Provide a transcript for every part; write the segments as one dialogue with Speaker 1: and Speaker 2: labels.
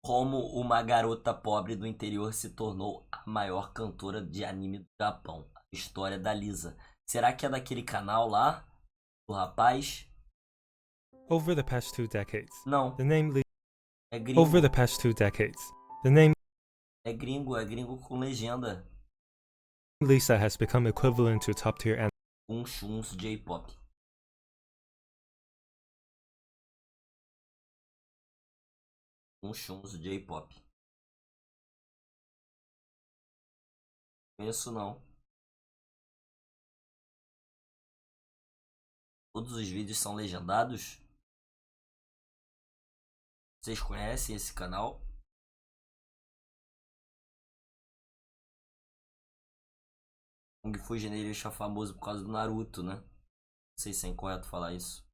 Speaker 1: Como uma garota pobre do interior se tornou a maior cantora de anime do Japão. A história da Lisa. Será que é daquele canal lá? Do rapaz?
Speaker 2: Over the past 2 decades,
Speaker 1: Não.
Speaker 2: the name
Speaker 1: É gringo.
Speaker 2: Over the past 2 decades, the name
Speaker 1: É gringo com legenda.
Speaker 2: Lisa has become equivalent to top-tier anime.
Speaker 1: Uns JPOP. Uns JPOP. Conheço não. Todos os vídeos são legendados? Vocês conhecem esse canal? Kung Fu Generation é famoso por causa do Naruto, né? Não sei se é incorreto falar isso.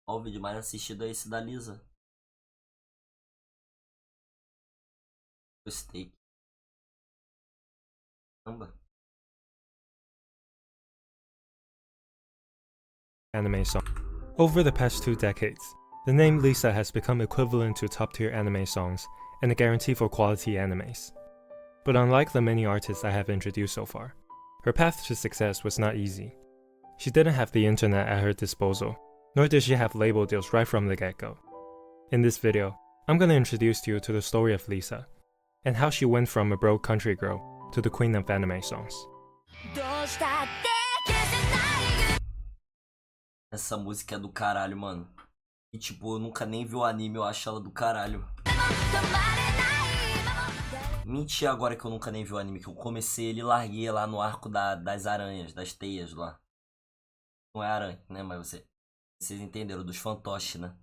Speaker 1: Ó, o vídeo mais assistido é esse da Lisa. Gostei. Caramba.
Speaker 2: Anime song. Over the past 2 decades, the name Lisa has become equivalent to top-tier anime songs and a guarantee for quality animes. But unlike the many artists I have introduced so far, her path to success was not easy. She didn't have the internet at her disposal, nor did she have label deals right from the get-go. In this video, I'm gonna introduce you to the story of Lisa, and how she went from a broke country girl to the queen of anime songs.
Speaker 1: Essa música é do caralho, mano. E tipo, eu nunca nem vi o anime, eu acho ela do caralho. Mentira agora que eu nunca nem vi o anime, que eu comecei ele e larguei lá no arco das aranhas, das teias lá. Não é aranha, né? Mas vocês entenderam, dos fantoches, né?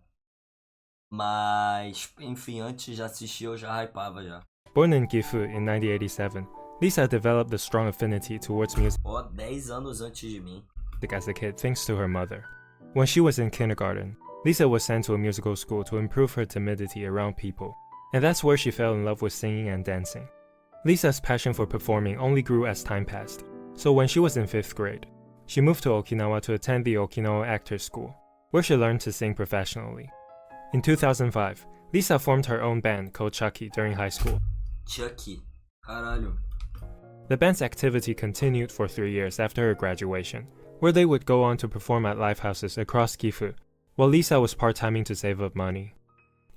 Speaker 1: Mas, enfim, antes de assistir eu já hypava já.
Speaker 2: Born in Gifu in 1987, Lisa developed a strong affinity towards music
Speaker 1: Ó, 10 anos antes de mim.
Speaker 2: as a kid thanks to her mother. When she was in kindergarten, Lisa was sent to a musical school to improve her timidity around people, and that's where she fell in love with singing and dancing. Lisa's passion for performing only grew as time passed, so when she was in 5th grade, she moved to Okinawa to attend the Okinawa Actors School, where she learned to sing professionally. In 2005, Lisa formed her own band called Chucky during high school.
Speaker 1: Chucky, caralho.
Speaker 2: The band's activity continued for 3 years after her graduation, where they would go on to perform at live houses across Gifu, while Lisa was part-timing to save up money.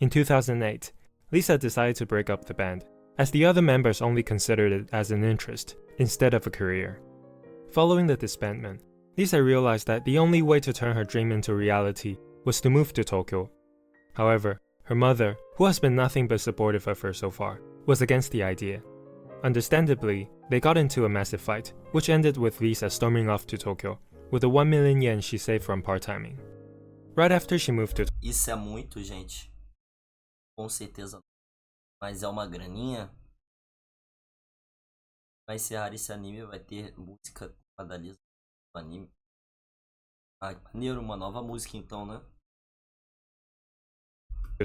Speaker 2: In 2008, Lisa decided to break up the band, as the other members only considered it as an interest, instead of a career. Following the disbandment, Lisa realized that the only way to turn her dream into reality was to move to Tokyo. However, her mother, who has been nothing but supportive of her so far, was against the idea. Understandably, they got into a massive fight, which ended with Lisa storming off to Tokyo, with the 1 million yen she saved from part-timing. Right after she moved to
Speaker 1: Isso é muito, gente. Com certeza. Mas é uma graninha. Vai encerrar esse anime, vai ter música da Lisa no anime. Ah, maneiro, uma nova música então, né?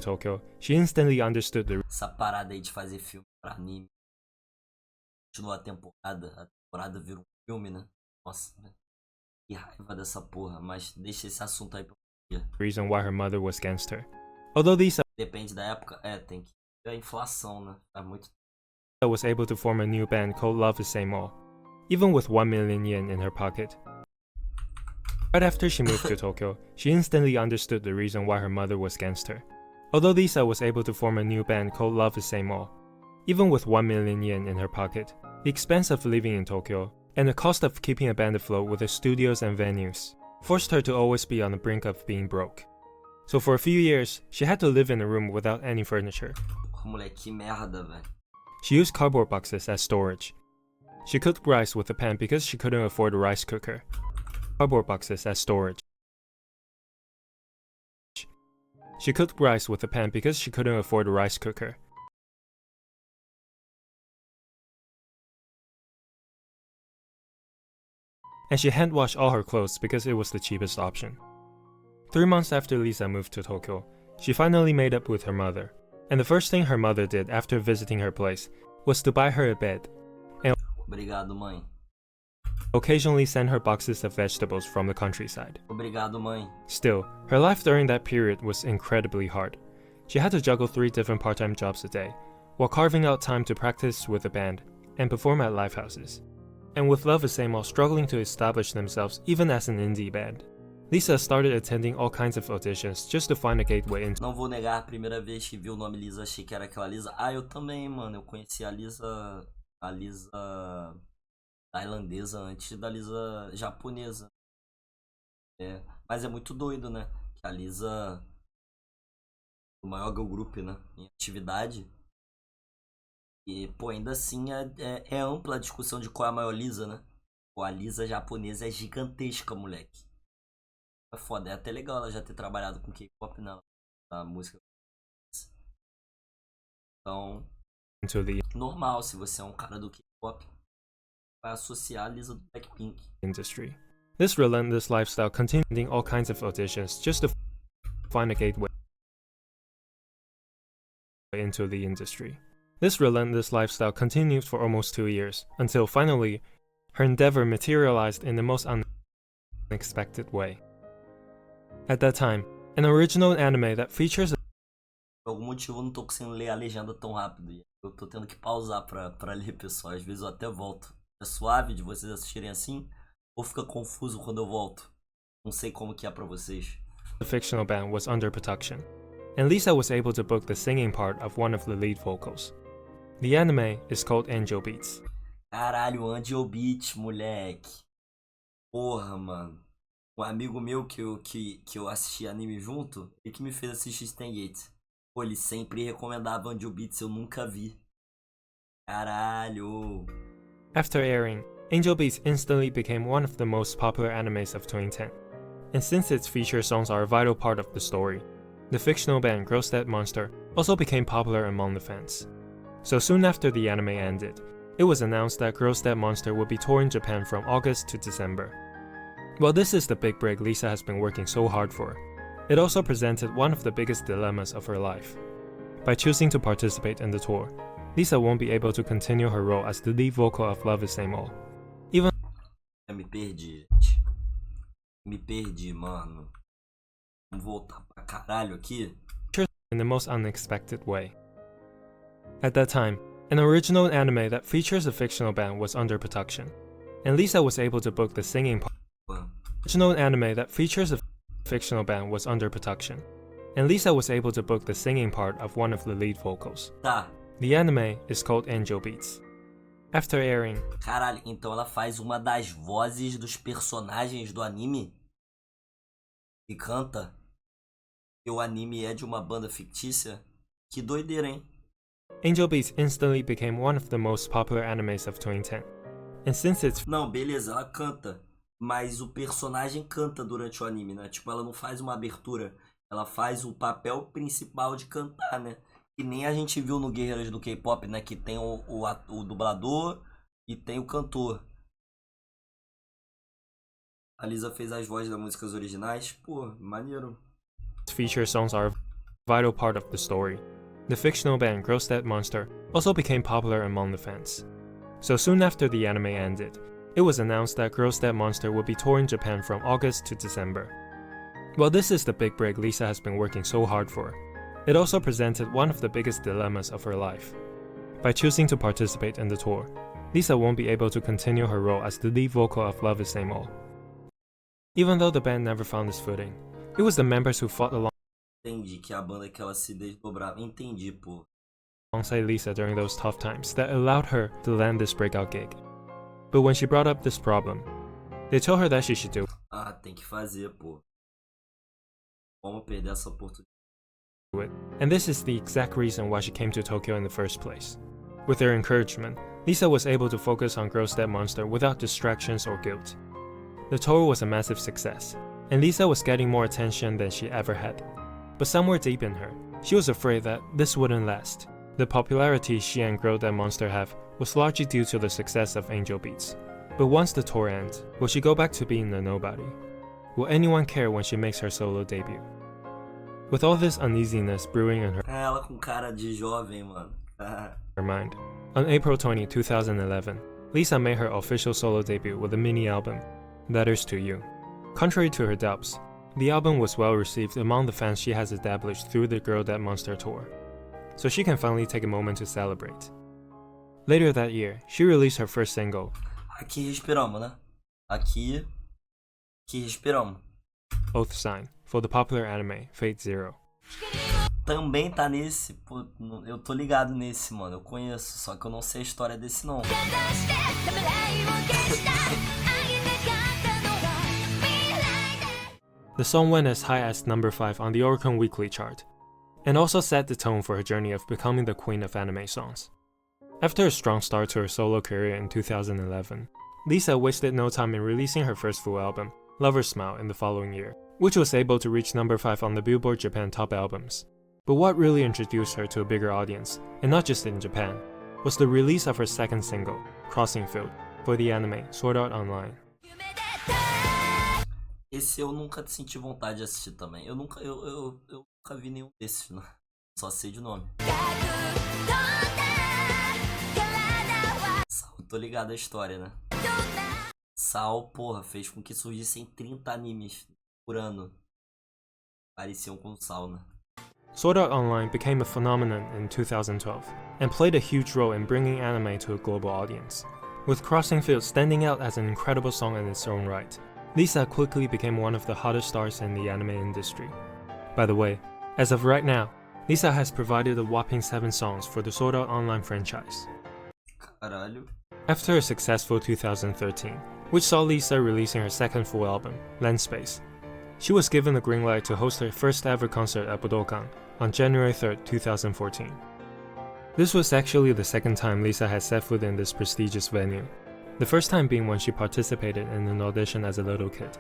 Speaker 2: Tokyo, she instantly understood the
Speaker 1: Essa parada aí de fazer filme pra anime. Continua a temporada vira um filme, né? Nossa, né? Que raiva dessa porra, mas deixa esse assunto aí pra dia.
Speaker 2: reason why her mother was against her. Although Lisa
Speaker 1: Depende da época, tem que ver a inflação, né? Faz muito.
Speaker 2: was able to form a new band called Love is Same All, even with 1 million yen in her pocket. Right after she moved to Tokyo, she instantly understood the reason why her mother was against her. Although Lisa was able to form a new band called Love is Same All, even with 1 million yen in her pocket, the expense of living in Tokyo and the cost of keeping a band afloat with the studios and venues forced her to always be on the brink of being broke. So for a few years, she had to live in a room without any furniture.
Speaker 1: Moleque, que merda, velho.
Speaker 2: She used cardboard boxes as storage. She cooked rice with a pan because she couldn't afford a rice cooker. Cardboard boxes as storage. She cooked rice with a pan because she couldn't afford a rice cooker. And she hand-washed all her clothes because it was the cheapest option. 3 months after Lisa moved to Tokyo, she finally made up with her mother, and the first thing her mother did after visiting her place was to buy her a bed, and
Speaker 1: Obrigado, mãe.
Speaker 2: occasionally send her boxes of vegetables from the countryside.
Speaker 1: Obrigado, mãe.
Speaker 2: Still, her life during that period was incredibly hard. she had to juggle 3 different part-time jobs a day, while carving out time to practice with the band and perform at live houses. And with Love Is Same All struggling to establish themselves even as an indie band, Lisa started attending all kinds of auditions just to find a gateway into.
Speaker 1: Não vou negar, a primeira vez que vi o nome Lisa, achei que era aquela Lisa. Ah, eu também, mano. Eu conheci a Lisa tailandesa antes da Lisa japonesa. É, mas é muito doido, né? Que a Lisa, o maior girl group, né? Em atividade. E, pô, ainda assim é ampla a discussão de qual é a maior Lisa, né? Pô, a Lisa japonesa é gigantesca, moleque. É foda, é até legal ela já ter trabalhado com Kpop na música. Então, normal, se você é um cara do Kpop, vai associar a Lisa do Blackpink.
Speaker 2: Industry. This relentless lifestyle continued all kinds of auditions just to find a gateway into the industry. This relentless lifestyle continued for almost 2 years, until finally, her endeavor materialized in the most unexpected way. At that time, an original anime that features.
Speaker 1: Por algum motivo eu não tô conseguindo ler a legenda tão rápido. Eu tô tendo que pausar pra ler, pessoal. Às vezes eu até volto. É suave de vocês assistirem assim? Ou fica confuso quando eu volto? Não sei como que é pra vocês.
Speaker 2: The fictional band was under production, and Lisa was able to book the singing part of one of the lead vocals. The anime is called Angel Beats.
Speaker 1: Caralho, Angel Beats, moleque. Porra, mano. Um amigo meu que eu assisti anime junto, ele que me fez assistir Stargate. Pô, ele sempre recomendava Angel Beats, eu nunca vi. Caralho.
Speaker 2: After airing, Angel Beats instantly became one of the most popular animes of 2010. And since its feature songs are a vital part of the story, the fictional band Gross Dead Monster also became popular among the fans. So soon after the anime ended, it was announced that Gross Dead Monster would be touring Japan from August to December. While this is the big break Lisa has been working so hard for, it also presented one of the biggest dilemmas of her life. By choosing to participate in the tour, Lisa won't be able to continue her role as the lead vocal of Love Is Same All.
Speaker 1: Eu me perdi, gente. Me perdi, mano. Vamos voltar pra caralho aqui.
Speaker 2: In the most unexpected way. At that time, an original anime that features a fictional band was under production, and Lisa was able to book the singing part. Original anime that features a fictional band was under production, and Lisa was able to book the singing part of one of the lead vocals.
Speaker 1: Tá.
Speaker 2: The anime is called Angel Beats. After airing.
Speaker 1: Caralho, então ela faz uma das vozes dos personagens do anime e canta. E o anime é de uma banda fictícia? Que doideira, hein?
Speaker 2: Angel Beats instantly became one of the most popular animes of 2010. And since it's.
Speaker 1: Não, beleza, ela canta. Mas o personagem canta durante o anime, né? Tipo, ela não faz uma abertura. Ela faz o papel principal de cantar, né? Que nem a gente viu no Guerreiras do Kpop, né? Que tem o dublador e tem o cantor. A Lisa fez as vozes das músicas originais. Pô, maneiro.
Speaker 2: Feature songs are a vital part of the story. The fictional band Gross Dead Monster also became popular among the fans. So soon after the anime ended, it was announced that Gross Dead Monster would be touring Japan from August to December. While this is the big break Lisa has been working so hard for, it also presented one of the biggest dilemmas of her life. By choosing to participate in the tour, Lisa won't be able to continue her role as the lead vocal of Love Is Same All. Even though the band never found its footing, it was the members who fought
Speaker 1: Entendi que a banda que ela se desdobrava. Entendi, pô.
Speaker 2: alongside Lisa during those tough times that allowed her to land this breakout gig. But when she brought up this problem, they told her that she should do
Speaker 1: Ah, tem que fazer, pô. Vamos perder essa oportunidade.
Speaker 2: it. And this is the exact reason why she came to Tokyo in the first place. With their encouragement, Lisa was able to focus on Gross Dead Monster without distractions or guilt. The tour was a massive success, and Lisa was getting more attention than she ever had. But somewhere deep in her, she was afraid that this wouldn't last. The popularity she and Gross Dead Monster have was largely due to the success of Angel Beats. But once the tour ends, will she go back to being a nobody? Will anyone care when she makes her solo debut? With all this uneasiness brewing in
Speaker 1: Ela com cara de jovem, mano.
Speaker 2: her mind, on April 20, 2011, Lisa made her official solo debut with a mini album, Letters to You. Contrary to her doubts, The album was well received among the fans she has established through the Girl That Monster tour, so she can finally take a moment to celebrate. Later that year, she released her first single,
Speaker 1: Aqui respiramos, né? Aqui respiramos.
Speaker 2: Oath Sign, for the popular anime Fate Zero.
Speaker 1: Também tá nesse, pô, eu tô ligado nesse, mano, eu conheço, só que eu não sei a história desse não.
Speaker 2: The song went as high as number 5 on the Oricon Weekly chart, and also set the tone for her journey of becoming the queen of anime songs. After a strong start to her solo career in 2011, Lisa wasted no time in releasing her first full album, Lover's Smile, in the following year, which was able to reach number 5 on the Billboard Japan Top Albums. But what really introduced her to a bigger audience, and not just in Japan, was the release of her second single, Crossing Field, for the anime Sword Art Online.
Speaker 1: Esse eu nunca senti vontade de assistir também. Eu nunca vi nenhum desses, né? Só sei de nome. Sal, tô ligado à história, né? Sal, porra, fez com que surgissem 30 animes por ano. Pareciam com Sal, né?
Speaker 2: Sword Art Online became a phenomenon in 2012, and played a huge role in bringing anime to a global audience, with Crossing Field standing out as an incredible song in its own right. Lisa quickly became one of the hottest stars in the anime industry. By the way, as of right now, Lisa has provided a whopping 7 songs for the Sword Art Online franchise.
Speaker 1: Caralho.
Speaker 2: After a successful 2013, which saw Lisa releasing her second full album, Lens Space, she was given the green light to host her first ever concert at Budokan on January 3rd, 2014. This was actually the second time Lisa had set foot in this prestigious venue, the first time being when she participated in an audition as a little kid.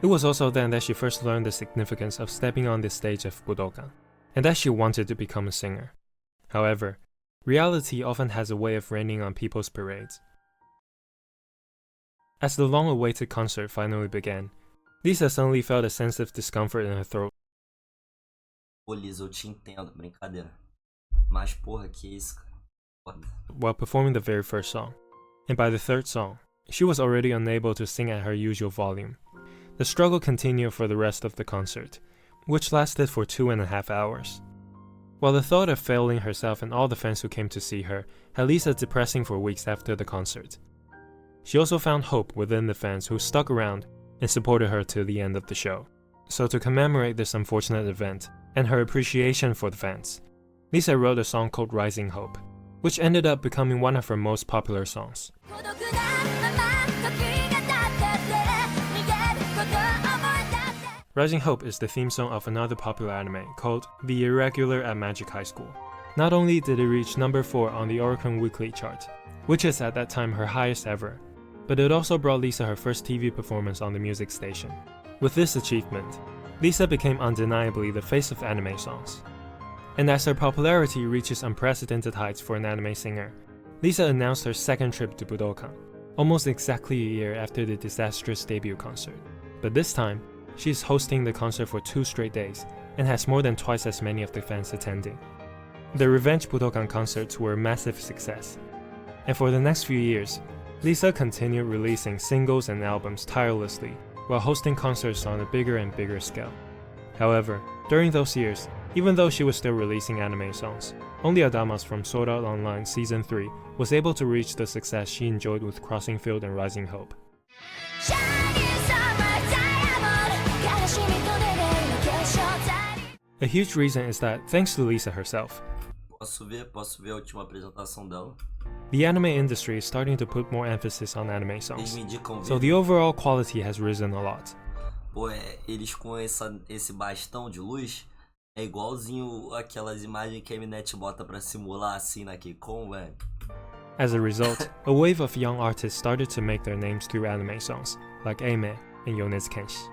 Speaker 2: It was also then that she first learned the significance of stepping on the stage of Budokan, and that she wanted to become a singer. However, reality often has a way of raining on people's parades. As the long-awaited concert finally began, Lisa suddenly felt a sense of discomfort in her throat.
Speaker 1: Pô, Lisa, eu te entendo, brincadeira. Mas porra, que isso, cara? Foda.
Speaker 2: While performing the very first song, and by the third song, she was already unable to sing at her usual volume. The struggle continued for the rest of the concert, which lasted for 2.5 hours. While the thought of failing herself and all the fans who came to see her had Lisa depressing for weeks after the concert, she also found hope within the fans who stuck around and supported her to the end of the show. So to commemorate this unfortunate event and her appreciation for the fans, Lisa wrote a song called Rising Hope, which ended up becoming one of her most popular songs. Rising Hope is the theme song of another popular anime called The Irregular at Magic High School. Not only did it reach number 4 on the Oricon Weekly chart, which is at that time her highest ever, but it also brought Lisa her first TV performance on the music station. With this achievement, Lisa became undeniably the face of anime songs. And as her popularity reaches unprecedented heights for an anime singer, Lisa announced her second trip to Budokan, almost exactly a year after the disastrous debut concert. But this time, she is hosting the concert for 2 straight days and has more than twice as many of the fans attending. The revenge Budokan concerts were a massive success, and for the next few years, Lisa continued releasing singles and albums tirelessly while hosting concerts on a bigger and bigger scale. However, during those years, even though she was still releasing anime songs, only Adamas from Sword Art Online Season 3 was able to reach the success she enjoyed with Crossing Field and Rising Hope. A huge reason is that, thanks to Lisa herself,
Speaker 1: Posso ver a última apresentação dela.
Speaker 2: the anime industry is starting to put more emphasis on anime
Speaker 1: Eles
Speaker 2: songs,
Speaker 1: me indicam
Speaker 2: so
Speaker 1: vídeo.
Speaker 2: the overall quality has risen a lot.
Speaker 1: Pô, eles com esse bastão de luz é igualzinho aquelas imagens que a Mnet bota pra simular assim na Kpop, velho.
Speaker 2: As a result, a wave of young artists started to make their names through anime songs, like Aime and Yonezu Kenshi.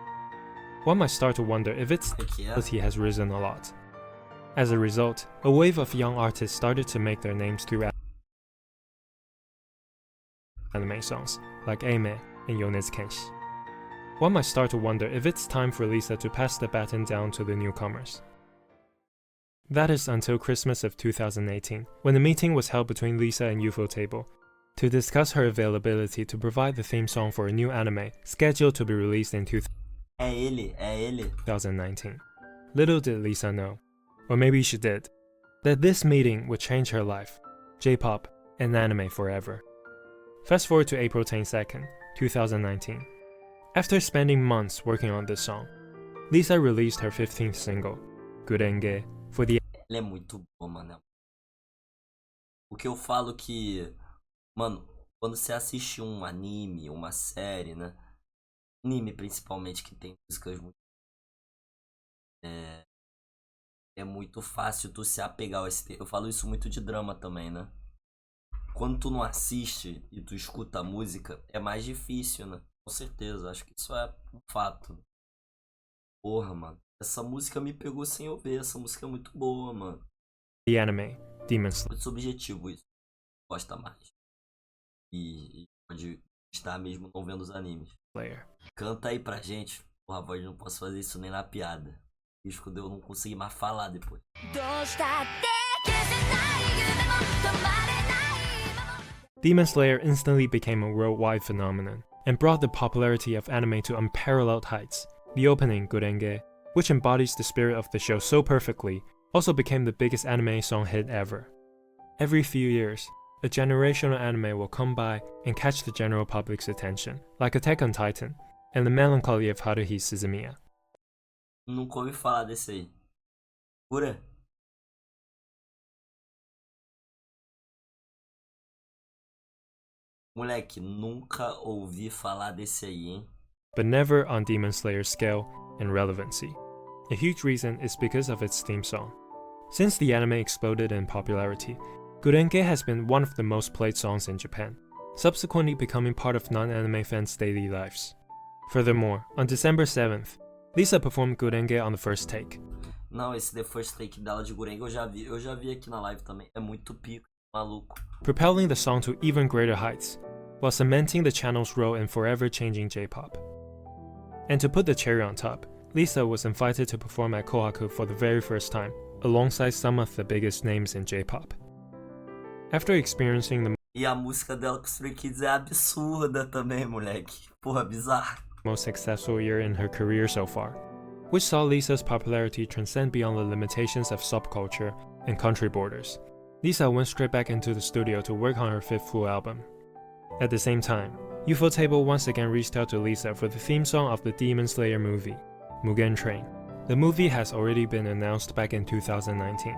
Speaker 2: One might start to wonder if its quality has risen a lot. As a result, a wave of young artists started to make their names through anime songs, like Aime and Yonezu Kenshi. One might start to wonder if it's time for Lisa to pass the baton down to the newcomers. That is until Christmas of 2018, when a meeting was held between Lisa and Ufotable to discuss her availability to provide the theme song for a new anime scheduled to be released in 2018.
Speaker 1: É ele.
Speaker 2: 2019. Little did Lisa know, or maybe she did, that this meeting would change her life, J-pop, and anime forever. Fast forward to April 22nd, 2019. After spending months working on this song, Lisa released her 15th single, Gurenge, for the...
Speaker 1: Ela é muito boa, mano. O que eu falo que, mano, quando você assiste um anime, uma série, né? Anime principalmente, que tem músicas muito... É muito fácil tu se apegar ao ST. Eu falo isso muito de drama também, né? Quando tu não assiste e tu escuta a música, é mais difícil, né? Com certeza, acho que isso é um fato. Porra, mano. Essa música me pegou sem eu ver. Essa música é muito boa, mano.
Speaker 2: The anime, Demon Slayer.
Speaker 1: Muito subjetivo isso. Gosta mais. E pode estar mesmo não vendo os animes. Canta aí pra gente. Porra, voz, não posso fazer isso nem na piada. Risco de eu não conseguir mais falar depois.
Speaker 2: Demon Slayer instantly became a worldwide phenomenon and brought the popularity of anime to unparalleled heights. The opening, Gurenge, which embodies the spirit of the show so perfectly, also became the biggest anime song hit ever. Every few years, a generational anime will come by and catch the general public's attention, like Attack on Titan and The Melancholy of Haruhi Suzumiya.
Speaker 1: Nunca ouvi falar desse aí. Pura? Moleque, nunca ouvi falar desse aí, hein?
Speaker 2: But never on Demon Slayer's scale and relevancy. A huge reason is because of its theme song. Since the anime exploded in popularity, Gurenge has been one of the most played songs in Japan, subsequently becoming part of non-anime fans' daily lives. Furthermore, on December 7th, Lisa performed Gurenge on the first take.
Speaker 1: Não, esse The First Take dela de Gurenge eu já vi aqui na live também. É muito pico, maluco.
Speaker 2: Propelling the song to even greater heights, while cementing the channel's role in forever changing J-pop. And to put the cherry on top, Lisa was invited to perform at Kohaku for the very first time, alongside some of the biggest names in J-pop. After experiencing the
Speaker 1: E a música dela com os Stray Kids é absurda também, moleque. Porra, bizarro.
Speaker 2: most successful year in her career so far, which saw Lisa's popularity transcend beyond the limitations of subculture and country borders. Lisa went straight back into the studio to work on her fifth full album. At the same time, Ufotable once again reached out to Lisa for the theme song of the Demon Slayer movie, Mugen Train. The movie has already been announced back in 2019,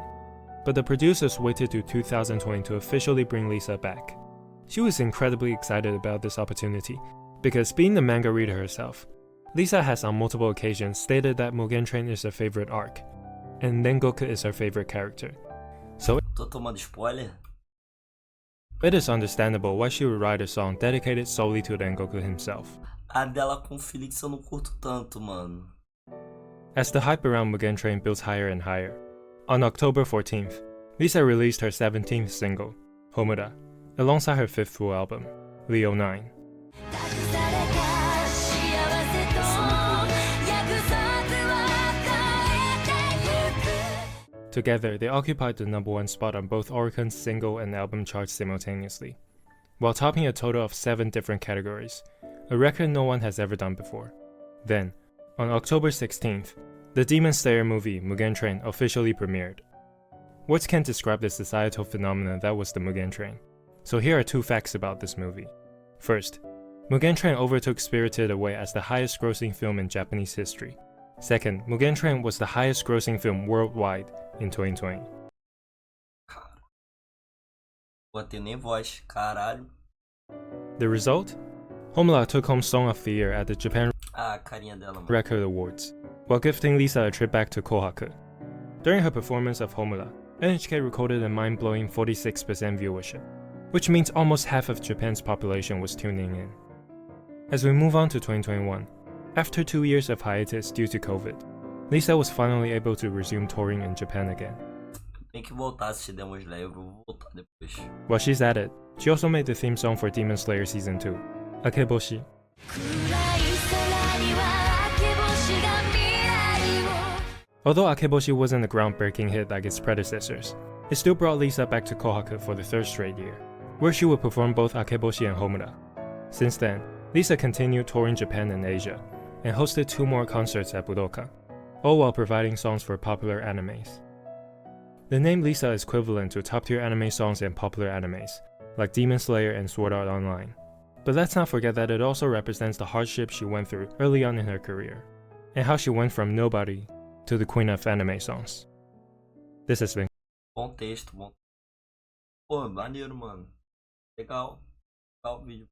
Speaker 2: but the producers waited to 2020 to officially bring Lisa back. She was incredibly excited about this opportunity, because being the manga reader herself, Lisa has on multiple occasions stated that Mugen Train is her favorite arc, and Rengoku is her favorite character. So
Speaker 1: Tô tomando spoiler?
Speaker 2: it is understandable why she would write a song dedicated solely to Rengoku himself.
Speaker 1: A dela com o Felix eu não curto tanto, mano.
Speaker 2: As the hype around Mugen Train builds higher and higher, on October 14th, Lisa released her 17th single, Homura, alongside her fifth full album, Leo 9. Together, they occupied the #1 spot on both Oricon's single and album charts simultaneously, while topping a total of 7 different categories, a record no one has ever done before. Then, on October 16th, the Demon Slayer movie Mugen Train officially premiered. Words can't describe the societal phenomenon that was the Mugen Train, so here are 2 facts about this movie. First, Mugen Train overtook Spirited Away as the highest grossing film in Japanese history. Second, Mugen Train was the highest grossing film worldwide in 2020.
Speaker 1: Pô, tem nem voz, caralho.
Speaker 2: The result? Homura took home Song of the Year at the Japan
Speaker 1: Ah, a carinha dela, mano.
Speaker 2: Record Awards, while gifting Lisa a trip back to Kohaku. During her performance of Homura, NHK recorded a mind-blowing 46% viewership, which means almost half of Japan's population was tuning in. As we move on to 2021, after 2 years of hiatus due to COVID, Lisa was finally able to resume touring in Japan again.
Speaker 1: Tem que voltar a assistir Demon Slayer, eu vou voltar depois.
Speaker 2: While she's at it, she also made the theme song for Demon Slayer Season 2, Akeboshi. Although Akeboshi wasn't a groundbreaking hit like its predecessors, it still brought Lisa back to Kohaku for the 3rd straight year, where she would perform both Akeboshi and Homura. Since then, Lisa continued touring Japan and Asia, and hosted 2 more concerts at Budokan, all while providing songs for popular animes. The name Lisa is equivalent to top-tier anime songs in popular animes, like Demon Slayer and Sword Art Online. But let's not forget that it also represents the hardship she went through early on in her career, and how she went from nobody to the queen of anime songs. This has been...
Speaker 1: Bom texto, bom. Pô, maneiro, mano. Legal. Legal o vídeo.